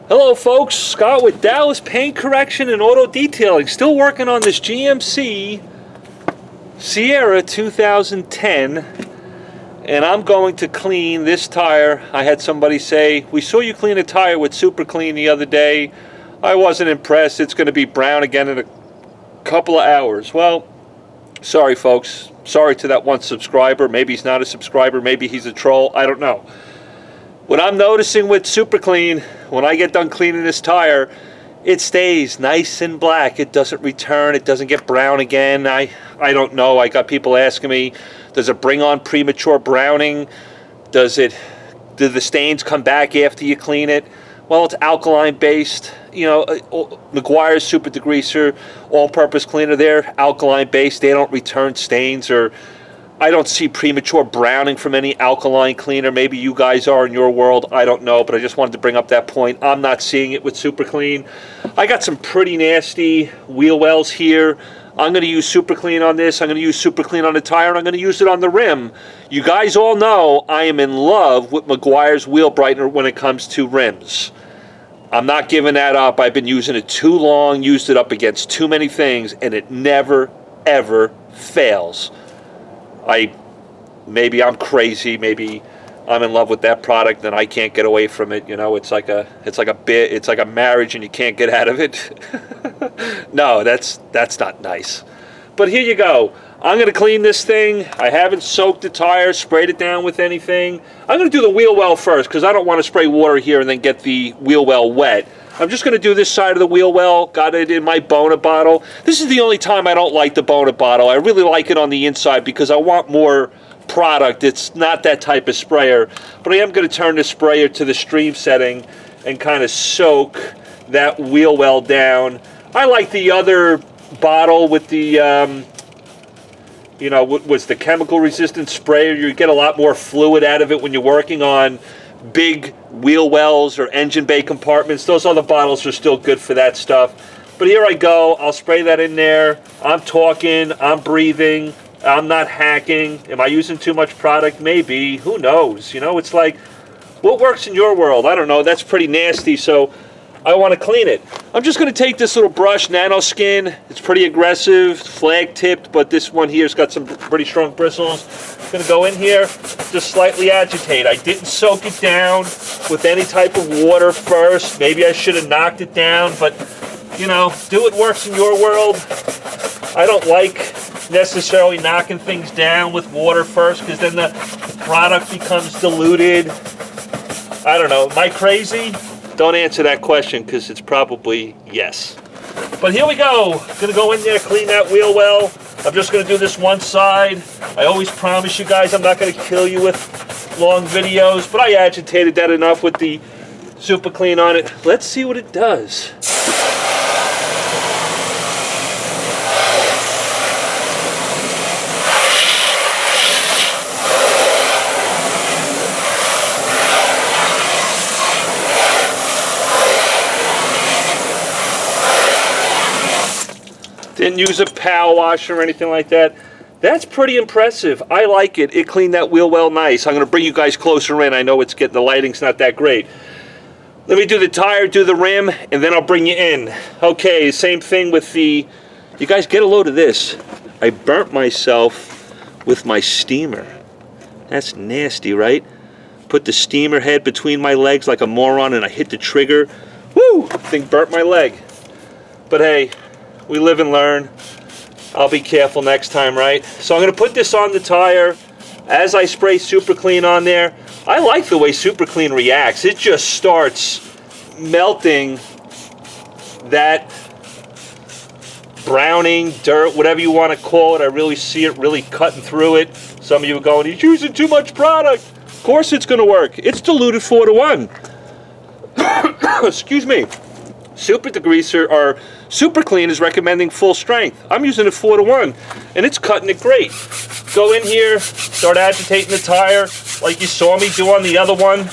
Hello folks, Scott with Dallas Paint Correction and Auto Detailing. Still working on this GMC Sierra 2010, and I'm going to clean this tire. I had somebody say, we saw you clean a tire with Super Clean the other day. I wasn't impressed. It's going to be brown again in a couple of hours. Well, sorry folks. Sorry to that one subscriber. Maybe he's not a subscriber. Maybe he's a troll. I don't know. What I'm noticing with Super Clean, when I get done cleaning this tire, it stays nice and black. It doesn't return. It doesn't get brown again. I don't know. I got people asking me, does it bring on premature browning? Do the stains come back after you clean it? Well, it's alkaline based. You know, Meguiar's Super Degreaser, all-purpose cleaner, they're alkaline based. They don't return stains, or I don't see premature browning from any alkaline cleaner. Maybe you guys are in your world. I don't know, but I just wanted to bring up that point. I'm not seeing it with Super Clean. I got some pretty nasty wheel wells here. I'm going to use Super Clean on this. I'm going to use Super Clean on the tire, and I'm going to use it on the rim. You guys all know I am in love with Meguiar's Wheel Brightener when it comes to rims. I'm not giving that up. I've been using it too long, used it up against too many things, and it never, ever fails. Maybe I'm crazy, maybe I'm in love with that product and I can't get away from it. You know, it's like a marriage and you can't get out of it. No, that's not nice. But here you go. I'm going to clean this thing. I haven't soaked the tire, sprayed it down with anything. I'm going to do the wheel well first because I don't want to spray water here and then get the wheel well wet. I'm just going to do this side of the wheel well. Got it in my Bona bottle. This is the only time I don't like the Bona bottle. I really like it on the inside because I want more product. It's not that type of sprayer. But I am going to turn the sprayer to the stream setting and kind of soak that wheel well down. I like the other bottle with the, you know, what was the chemical resistant sprayer. You get a lot more fluid out of it when you're working on big wheel wells or engine bay compartments. Those other bottles are still good for that stuff. But here I go. I'll spray that in there. I'm talking. I'm breathing. I'm not hacking. Am I using too much product? Maybe. Who knows? You know, it's like, what works in your world? I don't know. That's pretty nasty, so I want to clean it. I'm just going to take this little brush, Nano Skin. It's pretty aggressive, flag tipped, but this one here's got some pretty strong bristles. I'm going to go in here, just slightly agitate. I didn't soak it down with any type of water first. Maybe I should have knocked it down, but you know, do what works in your world. I don't like necessarily knocking things down with water first because then the product becomes diluted. I don't know. Am I crazy? Don't answer that question because it's probably yes. But here we go. Gonna go in there, clean that wheel well. I'm just gonna do this one side. I always promise you guys I'm not gonna kill you with long videos, but I agitated that enough with the Super Clean on it. Let's see what it does. Didn't use a power washer or anything like that. That's pretty impressive. I like it. It cleaned that wheel well nice. I'm going to bring you guys closer in. I know the lighting's not that great. Let me do the tire, do the rim, and then I'll bring you in. Okay, same thing with the... You guys get a load of this. I burnt myself with my steamer. That's nasty, right? Put the steamer head between my legs like a moron and I hit the trigger. Woo! Thing burnt my leg. But hey, we live and learn. I'll be careful next time, right? So I'm going to put this on the tire as I spray Super Clean on there. I like the way Super Clean reacts. It just starts melting that browning, dirt, whatever you want to call it. I really see it really cutting through it. Some of you are going, he's using too much product. Of course it's going to work. It's diluted 4-to-1. Excuse me. Super Degreaser or Super Clean is recommending full strength. I'm using it 4-to-1 and it's cutting it great. Go in here, start agitating the tire like you saw me do on the other one.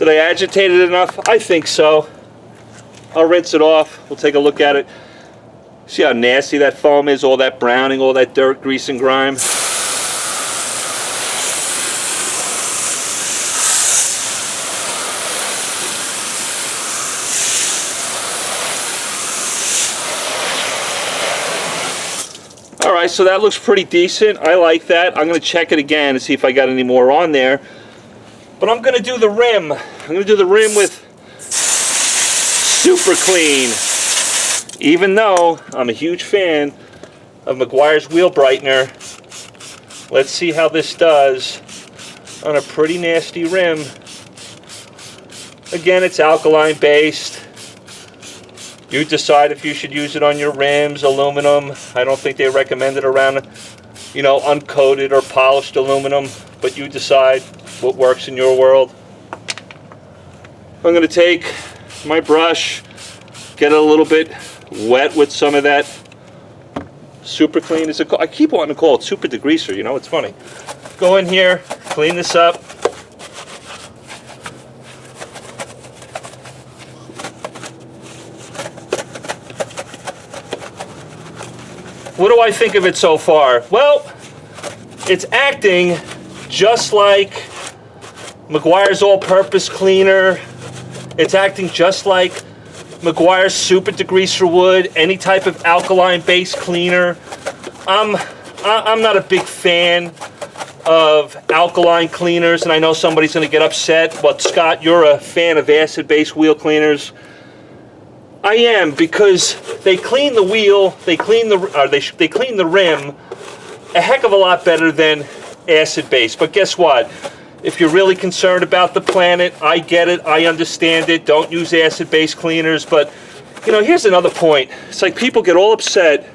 Did I agitate it enough? I think so. I'll rinse it off. We'll take a look at it. See how nasty that foam is, all that browning, all that dirt, grease, and grime. Alright, so that looks pretty decent. I like that. I'm going to check it again and see if I got any more on there. But I'm going to do the rim. I'm going to do the rim with Super Clean. Even though I'm a huge fan of Meguiar's Wheel Brightener, let's see how this does on a pretty nasty rim. Again, it's alkaline based. You decide if you should use it on your rims, aluminum. I don't think they recommend it around, you know, uncoated or polished aluminum, but you decide what works in your world. I'm going to take my brush, get it a little bit wet with some of that Super Clean. I keep wanting to call it Super Degreaser, you know, it's funny. Go in here, clean this up. What do I think of it so far? Well, it's acting just like Meguiar's all-purpose cleaner. It's acting just like Meguiar's Super Degreaser would, any type of alkaline-based cleaner. I'm not a big fan of alkaline cleaners, and I know somebody's going to get upset, but Scott, you're a fan of acid-based wheel cleaners. I am, because they clean the wheel, they clean the rim a heck of a lot better than acid-based. But guess what? If you're really concerned about the planet, I get it, I understand it. Don't use acid-based cleaners. But, you know, here's another point. It's like people get all upset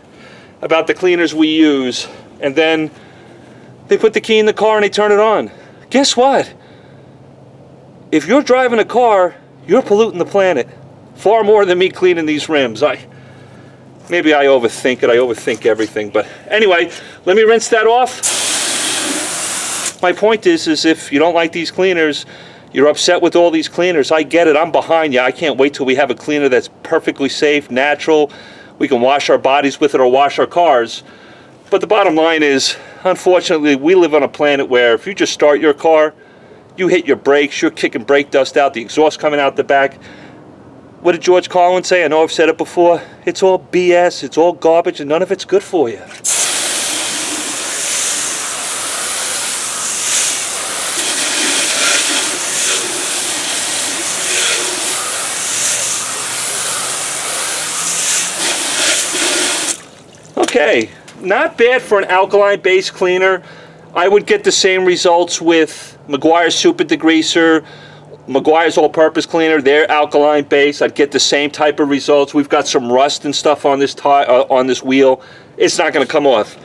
about the cleaners we use, and then they put the key in the car and they turn it on. Guess what? If you're driving a car, you're polluting the planet. Far more than me cleaning these rims. Maybe I overthink it. I overthink everything. But anyway, let me rinse that off. My point is if you don't like these cleaners, you're upset with all these cleaners, I get it. I'm behind you. I can't wait till we have a cleaner that's perfectly safe, natural. We can wash our bodies with it or wash our cars. But the bottom line is, unfortunately, we live on a planet where if you just start your car, you hit your brakes, you're kicking brake dust out, the exhaust coming out the back. What did George Carlin say? I know I've said it before. It's all BS, it's all garbage, and none of it's good for you. Okay, not bad for an alkaline-based cleaner. I would get the same results with Meguiar's Super Degreaser, Meguiar's all-purpose cleaner. They're alkaline based. I'd get the same type of results. We've got some rust and stuff on this on this wheel. It's not going to come off.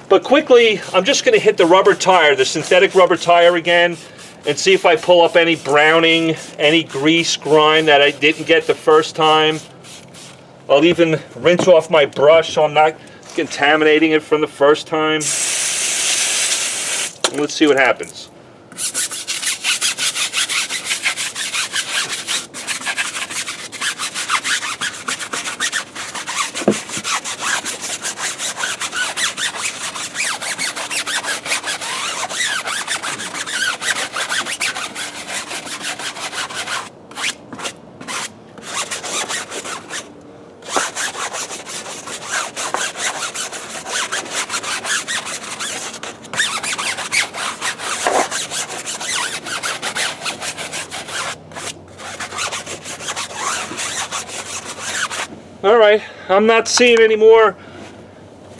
But quickly, I'm just going to hit the rubber tire, the synthetic rubber tire again, and see if I pull up any browning, any grease, grime that I didn't get the first time. I'll even rinse off my brush so I'm not contaminating it from the first time. And let's see what happens. Alright, I'm not seeing any more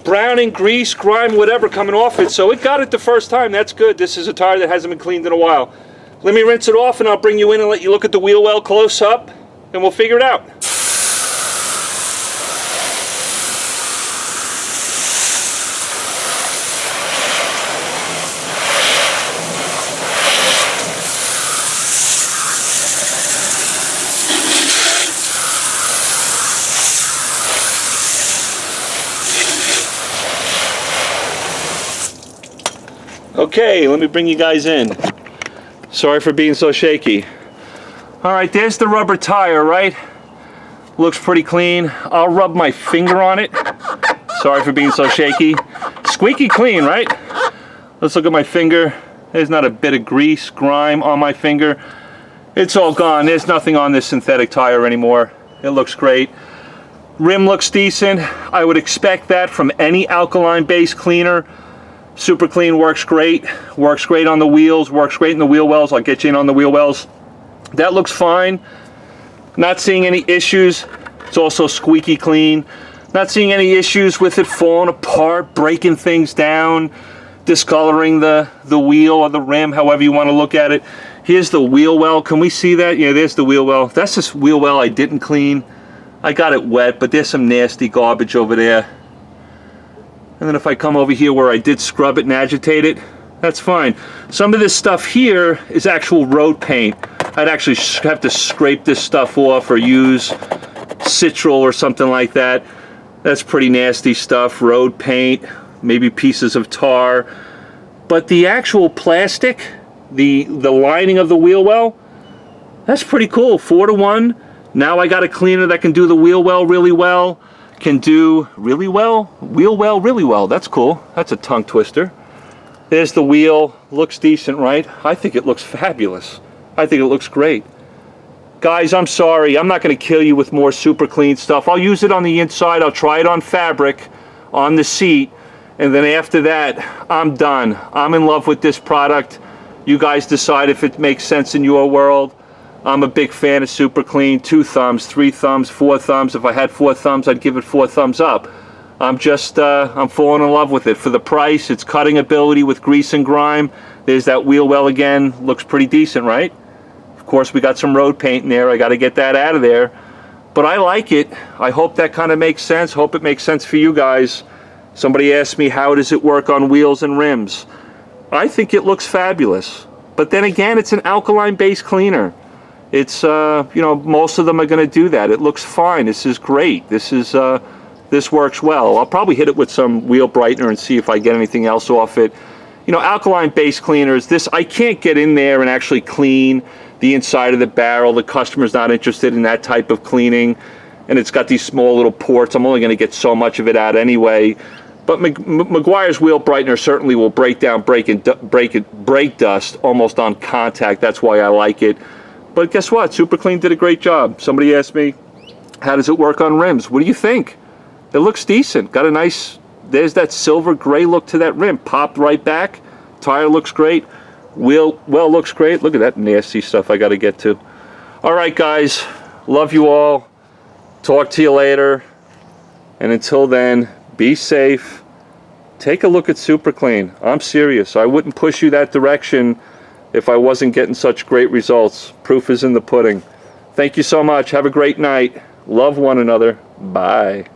browning, grease, grime, whatever coming off it, so it got it the first time. That's good. This is a tire that hasn't been cleaned in a while. Let me rinse it off and I'll bring you in and let you look at the wheel well close up, and we'll figure it out. Okay, let me bring you guys in. Sorry for being so shaky. All right, there's the rubber tire, right? Looks pretty clean. I'll rub my finger on it. Sorry for being so shaky. Squeaky clean, right? Let's look at my finger. There's not a bit of grease, grime on my finger. It's all gone. There's nothing on this synthetic tire anymore. It looks great. Rim looks decent. I would expect that from any alkaline-based cleaner. Super Clean works great. Works great on the wheels. Works great in the wheel wells. I'll get you in on the wheel wells. That looks fine. Not seeing any issues. It's also squeaky clean. Not seeing any issues with it falling apart, breaking things down, discoloring the wheel or the rim, however you want to look at it. Here's the wheel well. Can we see that? Yeah, there's the wheel well. That's this wheel well I didn't clean. I got it wet, but there's some nasty garbage over there. And then if I come over here where I did scrub it and agitate it, that's fine. Some of this stuff here is actual road paint. I'd actually have to scrape this stuff off or use Citral or something like that. That's pretty nasty stuff. Road paint, maybe pieces of tar. But the actual plastic, the lining of the wheel well, that's pretty cool. 4-to-1. Now I got a cleaner that can do the wheel well really well. Can do really well? Wheel well really well. That's cool. That's a tongue twister. There's the wheel. Looks decent, right? I think it looks fabulous. I think it looks great. Guys, I'm sorry. I'm not going to kill you with more Super Clean stuff. I'll use it on the inside. I'll try it on fabric, on the seat. And then after that, I'm done. I'm in love with this product. You guys decide if it makes sense in your world. I'm a big fan of Super Clean. 2 thumbs, 3 thumbs, 4 thumbs. If I had 4 thumbs, I'd give it 4 thumbs up. I'm falling in love with it. For the price, its cutting ability with grease and grime. There's that wheel well again. Looks pretty decent, right? Of course, we got some road paint in there. I got to get that out of there. But I like it. I hope that kind of makes sense. Hope it makes sense for you guys. Somebody asked me, how does it work on wheels and rims? I think it looks fabulous. But then again, it's an alkaline-based cleaner. It's, you know, most of them are going to do that. It looks fine. This is great. This works well. I'll probably hit it with some wheel brightener and see if I get anything else off it. You know, alkaline-based cleaners, I can't get in there and actually clean the inside of the barrel. The customer's not interested in that type of cleaning. And it's got these small little ports. I'm only going to get so much of it out anyway. But Meguiar's wheel brightener certainly will break down brake dust almost on contact. That's why I like it. But guess what? Super Clean did a great job. Somebody asked me, how does it work on rims? What do you think? It looks decent. Got a nice, there's that silver gray look to that rim. Popped right back. Tire looks great. Wheel well looks great. Look at that nasty stuff I got to get to. All right, guys. Love you all. Talk to you later. And until then, be safe. Take a look at Super Clean. I'm serious. I wouldn't push you that direction if I wasn't getting such great results. Proof is in the pudding. Thank you so much. Have a great night. Love one another. Bye.